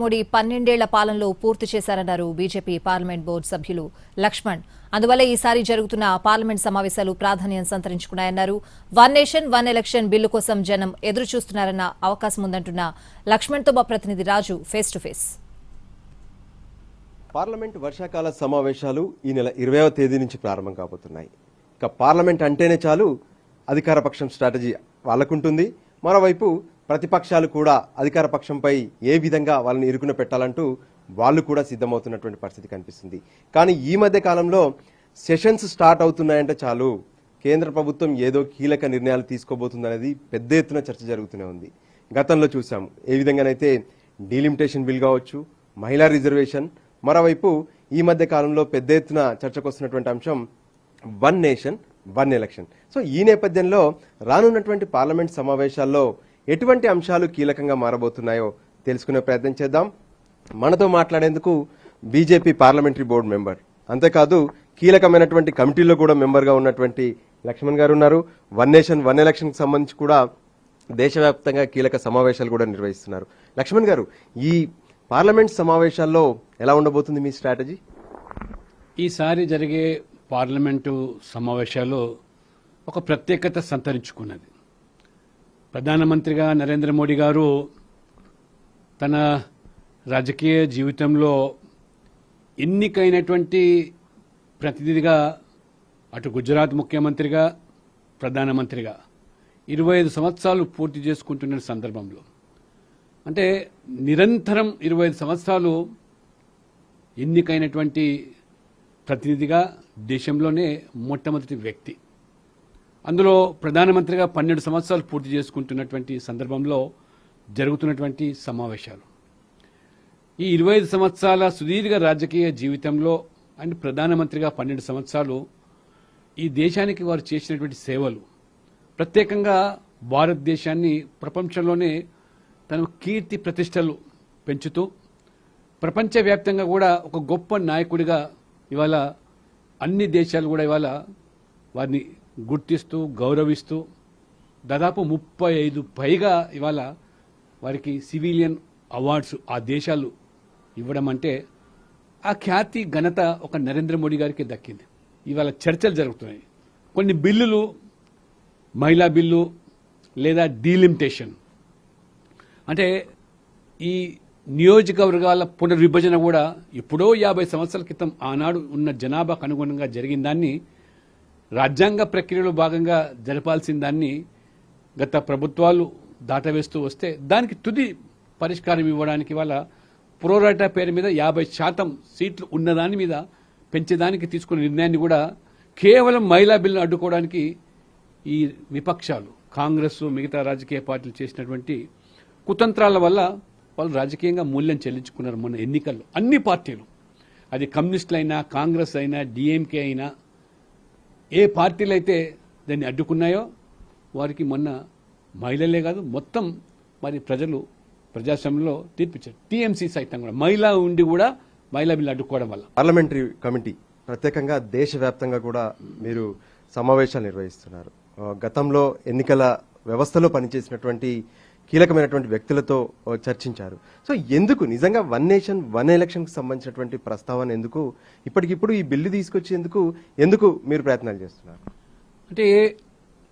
మోడీ 12 ఏళ్ల పాలనలో పూర్తి చేశారన్నారు బీజేపీ పార్లమెంట్ బోర్డు సభ్యులు లక్ష్మణ్. అందువల్ల ఈసారి జరుగుతున్న పార్లమెంట్ సమావేశాలు ప్రాధాన్యం సంతరించుకున్నాయన్నారు. One nation one election bill కోసం జనం ఎదురు చూస్తున్నారన్న అవకాశం ఉందంటున్న లక్ష్మణ్తో మా ప్రతినిధి Raju face to face. Parliament వర్షాకాల సమావేశాలు ఈ నెల 20వ తేదీ నుంచి ప్రారంభం కాబోతున్నాయి. ఇక పార్లమెంట్ అంటేనే చాలు అధికార పక్షం స్ట్రాటజీ వాళ్ళకుంటుంది. మరోవైపు ప్రతిపక్షాలు కూడా అధికార పక్షంపై ఏ విధంగా వాళ్ళని ఇరుకున పెట్టాలంటూ వాళ్ళు కూడా సిద్ధమవుతున్నటువంటి పరిస్థితి కనిపిస్తుంది. కానీ ఈ మధ్య కాలంలో సెషన్స్ స్టార్ట్ అవుతున్నాయంటే చాలు కేంద్ర ప్రభుత్వం ఏదో కీలక నిర్ణయాలు తీసుకోబోతుందనేది పెద్ద ఎత్తున చర్చ జరుగుతూనే ఉంది. గతంలో చూసాము ఏ విధంగానైతే డీలిమిటేషన్ బిల్ కావచ్చు, మహిళా రిజర్వేషన్, మరోవైపు ఈ మధ్య కాలంలో పెద్ద ఎత్తున చర్చకు వస్తున్నటువంటి అంశం one nation one election. So ఈ నేపథ్యంలో రానున్నటువంటి పార్లమెంట్ సమావేశాల్లో ఎటువంటి అంశాలు కీలకంగా మారబోతున్నాయో తెలుసుకునే ప్రయత్నం చేద్దాం. మనతో మాట్లాడేందుకు బీజేపీ పార్లమెంటరీ బోర్డు మెంబర్, అంతేకాదు కీలకమైనటువంటి కమిటీలో కూడా మెంబర్గా ఉన్నటువంటి లక్ష్మణ్ గారు ఉన్నారు. వన్ నేషన్ వన్ ఎలక్షన్కి సంబంధించి కూడా దేశవ్యాప్తంగా కీలక సమావేశాలు కూడా నిర్వహిస్తున్నారు. లక్ష్మణ్ గారు, ఈ పార్లమెంట్ సమావేశాల్లో ఎలా ఉండబోతుంది మీ స్ట్రాటజీ? ఈసారి జరిగే పార్లమెంటు సమావేశాలు ఒక ప్రత్యేకత సంతరించుకున్నది. ప్రధానమంత్రిగా నరేంద్ర మోడీ గారు తన రాజకీయ జీవితంలో ఎన్నికైనటువంటి ప్రతినిధిగా అటు గుజరాత్ ముఖ్యమంత్రిగా, ప్రధానమంత్రిగా 25 సంవత్సరాలు పూర్తి చేసుకుంటున్న సందర్భంలో, అంటే నిరంతరం 25 సంవత్సరాలు ఎన్నికైనటువంటి ప్రతినిధిగా దేశంలోనే మొట్టమొదటి వ్యక్తి. అందులో ప్రధానమంత్రిగా 12 సంవత్సరాలు పూర్తి చేసుకుంటున్నటువంటి సందర్భంలో జరుగుతున్నటువంటి సమావేశాలు, ఈ 25 సంవత్సరాల సుదీర్ఘ రాజకీయ జీవితంలో అండ్ ప్రధానమంత్రిగా 12 సంవత్సరాలు ఈ దేశానికి వారు చేసినటువంటి సేవలు, ప్రత్యేకంగా భారతదేశాన్ని ప్రపంచంలోనే తన కీర్తి ప్రతిష్టలు పెంచుతూ ప్రపంచవ్యాప్తంగా కూడా ఒక గొప్ప నాయకుడిగా ఇవాళ అన్ని దేశాలు కూడా ఇవాళ వారిని గుర్తిస్తూ గౌరవిస్తూ దాదాపు 35 పైగా ఇవాళ వారికి సివిలియన్ అవార్డ్స్ ఆ దేశాలు ఇవ్వడం అంటే ఆ ఖ్యాతి ఘనత ఒక నరేంద్ర మోడీ గారికి దక్కింది. ఇవాళ చర్చలు జరుగుతున్నాయి. కొన్ని బిల్లులు, మహిళా బిల్లు లేదా డీలిమిటేషన్, అంటే ఈ నియోజకవర్గాల పునర్విభజన కూడా ఎప్పుడో 50 సంవత్సరాల క్రితం ఆనాడు ఉన్న జనాభాకు అనుగుణంగా జరిగిన దాన్ని రాజ్యాంగ ప్రక్రియలో భాగంగా జరపాల్సిన దాన్ని గత ప్రభుత్వాలు దాటవేస్తూ వస్తే దానికి తుది పరిష్కారం ఇవ్వడానికి వాళ్ళ ప్రోరాటా పేరు మీద 50% సీట్లు ఉన్నదాని మీద పెంచేదానికి తీసుకున్న నిర్ణయాన్ని కూడా కేవలం మహిళా బిల్లును అడ్డుకోవడానికి ఈ విపక్షాలు, కాంగ్రెస్, మిగతా రాజకీయ పార్టీలు చేసినటువంటి కుతంత్రాల వల్ల వాళ్ళు రాజకీయంగా మూల్యం చెల్లించుకున్నారు. మొన్న ఎన్నికల్లో అన్ని పార్టీలు, అది కమ్యూనిస్టులు అయినా, కాంగ్రెస్ అయినా, డిఎంకే అయినా, ఏ పార్టీలు అయితే దాన్ని అడ్డుకున్నాయో వారికి మొన్న మహిళలే కాదు మొత్తం మరి ప్రజలు ప్రజాస్వామ్యంలో తీర్పిచ్చారు. టీఎంసీ సైతం కూడా మహిళా ఉండి కూడా మహిళా బిల్లు అడ్డుకోవడం వల్ల. పార్లమెంటరీ కమిటీ ప్రత్యేకంగా దేశవ్యాప్తంగా కూడా మీరు సమావేశాలు నిర్వహిస్తున్నారు. గతంలో ఎన్నికల వ్యవస్థలో పనిచేసినటువంటి కీలకమైనటువంటి వ్యక్తులతో చర్చించారు. సో ఎందుకు నిజంగా వన్ నేషన్ వన్ ఎలక్షన్కి సంబంధించినటువంటి ప్రస్తావన ఎందుకు ఇప్పటికిప్పుడు ఈ బిల్లు తీసుకొచ్చేందుకు ఎందుకు మీరు ప్రయత్నాలు చేస్తున్నారు? అంటే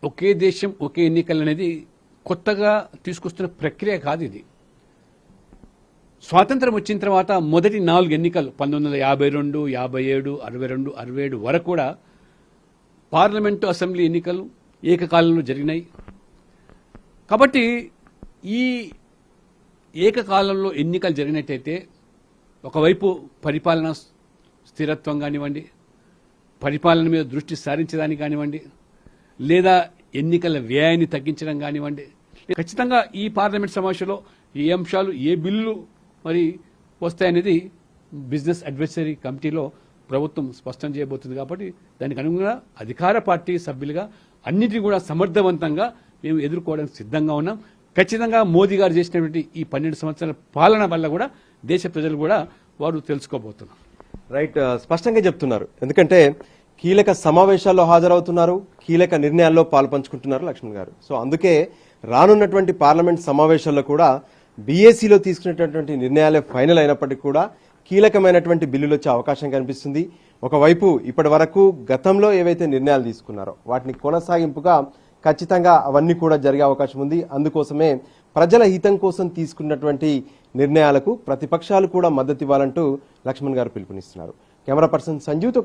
ఒకే దేశం ఒకే ఎన్నికలు అనేది కొత్తగా తీసుకొస్తున్న ప్రక్రియ కాదు. ఇది స్వాతంత్రం వచ్చిన తర్వాత మొదటి 4 ఎన్నికలు 1952, 57, 62, 67 వరకు కూడా పార్లమెంటు, అసెంబ్లీ ఎన్నికలు ఏకకాలంలో జరిగినాయి. కాబట్టి ఈ ఏకకాలంలో ఎన్నికలు జరిగినట్టయితే ఒకవైపు పరిపాలన స్థిరత్వం కానివ్వండి, పరిపాలన మీద దృష్టి సారించడానికి కానివ్వండి, లేదా ఎన్నికల వ్యయాన్ని తగ్గించడం కానివ్వండి, ఖచ్చితంగా ఈ పార్లమెంట్ సమావేశంలో ఏ అంశాలు, ఏ బిల్లులు మరి వస్తాయనేది బిజినెస్ అడ్వైజరీ కమిటీలో ప్రభుత్వం స్పష్టం చేయబోతుంది. కాబట్టి దానికి అనుగుణంగా అధికార పార్టీ సభ్యులుగా అన్నిటినీ కూడా సమర్థవంతంగా మేము ఎదుర్కోవడానికి సిద్ధంగా ఉన్నాం. ఖచ్చితంగా మోదీ గారు చేసినటువంటి ఈ 12 సంవత్సరాల పాలన వల్ల కూడా దేశ ప్రజలు కూడా వారు తెలుసుకోబోతున్నారు. రైట్, స్పష్టంగా చెప్తున్నారు. ఎందుకంటే కీలక సమావేశాల్లో హాజరవుతున్నారు, కీలక నిర్ణయాల్లో పాల్పంచుకుంటున్నారు లక్ష్మణ్ గారు. సో అందుకే రానున్నటువంటి పార్లమెంట్ సమావేశాల్లో కూడా బీఏసీలో తీసుకునేటటువంటి నిర్ణయాలే ఫైనల్ అయినప్పటికీ కూడా కీలకమైనటువంటి బిల్లులు వచ్చే అవకాశం కనిపిస్తుంది. ఒకవైపు ఇప్పటి వరకు గతంలో ఏవైతే నిర్ణయాలు తీసుకున్నారో వాటిని కొనసాగింపుగా ఖచ్చితంగా అవన్నీ కూడా జరిగే అవకాశం ఉంది. అందుకోసమే ప్రజల హితం కోసం తీసుకున్నటువంటి నిర్ణయాలకు ప్రతిపక్షాలు కూడా మద్దతు ఇవ్వాలంటూ లక్ష్మణ్ గారు పిలుపునిస్తున్నారు. Camera person సంజీవ్తో